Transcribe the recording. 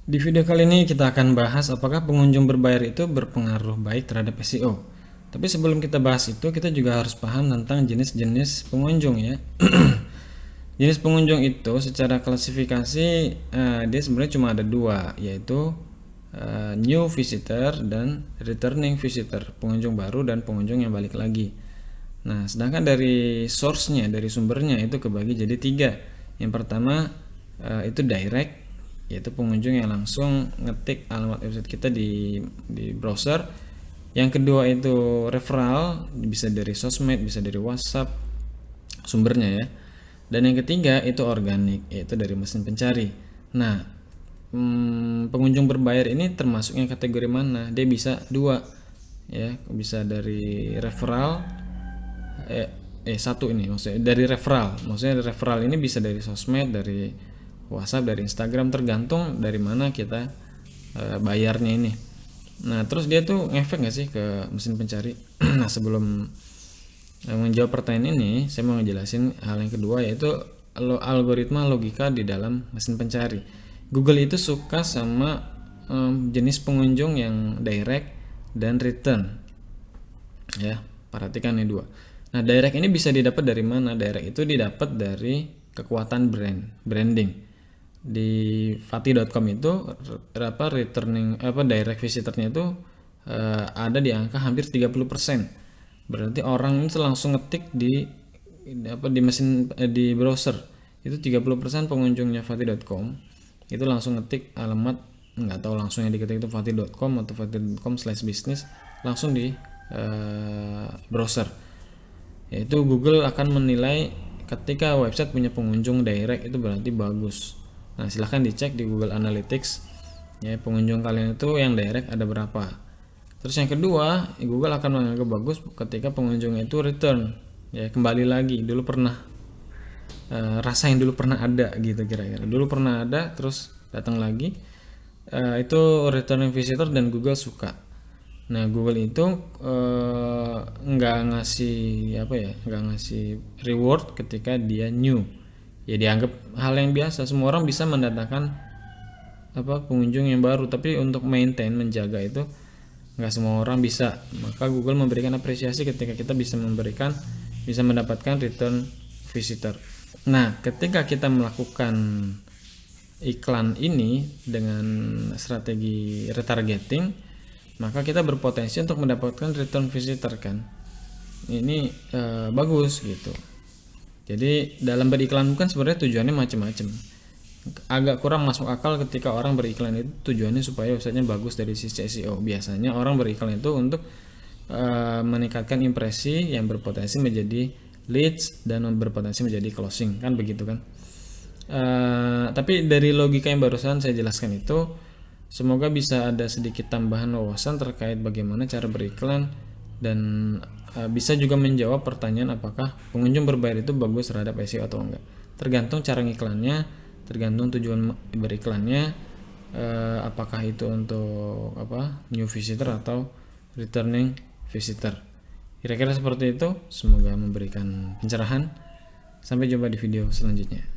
Di video kali ini kita akan bahas apakah pengunjung berbayar itu berpengaruh baik terhadap SEO. Tapi sebelum kita bahas itu, kita juga harus paham tentang jenis-jenis pengunjung ya. Jenis pengunjung itu secara klasifikasi dia sebenarnya cuma ada dua, yaitu new visitor dan returning visitor, pengunjung baru dan pengunjung yang balik lagi. Nah, sedangkan dari source-nya, dari sumbernya itu kebagi jadi tiga. Yang pertama itu direct, yaitu pengunjung yang langsung ngetik alamat website kita di browser. Yang kedua itu referral, bisa dari sosmed, bisa dari WhatsApp sumbernya ya. Dan yang ketiga itu organik, yaitu dari mesin pencari. Nah, pengunjung berbayar ini termasuknya kategori mana? Dia bisa dua, ya, bisa dari referral, satu ini maksudnya dari referral. Maksudnya referral ini bisa dari sosmed, dari WhatsApp, dari Instagram, tergantung dari mana kita bayarnya ini. Nah, terus dia tuh ngefek nggak sih ke mesin pencari? Nah, sebelum menjawab pertanyaan ini, saya mau ngejelasin hal yang kedua, yaitu algoritma logika di dalam mesin pencari. Google itu suka sama jenis pengunjung yang direct dan return. Ya, perhatikan nih dua. Nah, direct ini bisa didapat dari mana? Direct itu didapat dari kekuatan branding. Di fati.com itu returning direct visitornya itu ada di angka hampir 30%. Berarti orang itu langsung ngetik di mesin di browser. Itu 30% pengunjungnya fati.com itu langsung ngetik alamat, nggak tahu langsungnya diketik itu fati.com atau fati.com/business langsung di browser. Yaitu Google akan menilai ketika website punya pengunjung direct itu berarti bagus. Nah, silahkan dicek di Google Analytics ya, pengunjung kalian itu yang direct ada berapa. Terus yang kedua, Google akan menganggap bagus ketika pengunjung itu return, ya, kembali lagi. Dulu pernah rasa yang dulu pernah ada gitu, kira-kira dulu pernah ada terus datang lagi, itu returning visitor dan Google suka. Nah, Google itu nggak ngasih nggak ngasih reward ketika dia new. Ya, dianggap hal yang biasa, semua orang bisa mendatangkan pengunjung yang baru, tapi untuk maintain, menjaga itu nggak semua orang bisa. Maka Google memberikan apresiasi ketika kita bisa mendapatkan return visitor. Nah, ketika kita melakukan iklan ini dengan strategi retargeting, maka kita berpotensi untuk mendapatkan return visitor kan. Ini bagus gitu. Jadi dalam beriklan kan sebenarnya tujuannya macam-macam. Agak kurang masuk akal ketika orang beriklan itu tujuannya supaya websitenya bagus dari sisi SEO. Biasanya orang beriklan itu untuk meningkatkan impresi yang berpotensi menjadi leads dan berpotensi menjadi closing, kan begitu kan. Tapi dari logika yang barusan saya jelaskan itu, semoga bisa ada sedikit tambahan wawasan terkait bagaimana cara beriklan dan bisa juga menjawab pertanyaan apakah pengunjung berbayar itu bagus terhadap SEO atau enggak. Tergantung cara ngiklannya, tergantung tujuan beriklannya, apakah itu untuk new visitor atau returning visitor. Kira-kira seperti itu. Semoga memberikan pencerahan. Sampai jumpa di video selanjutnya.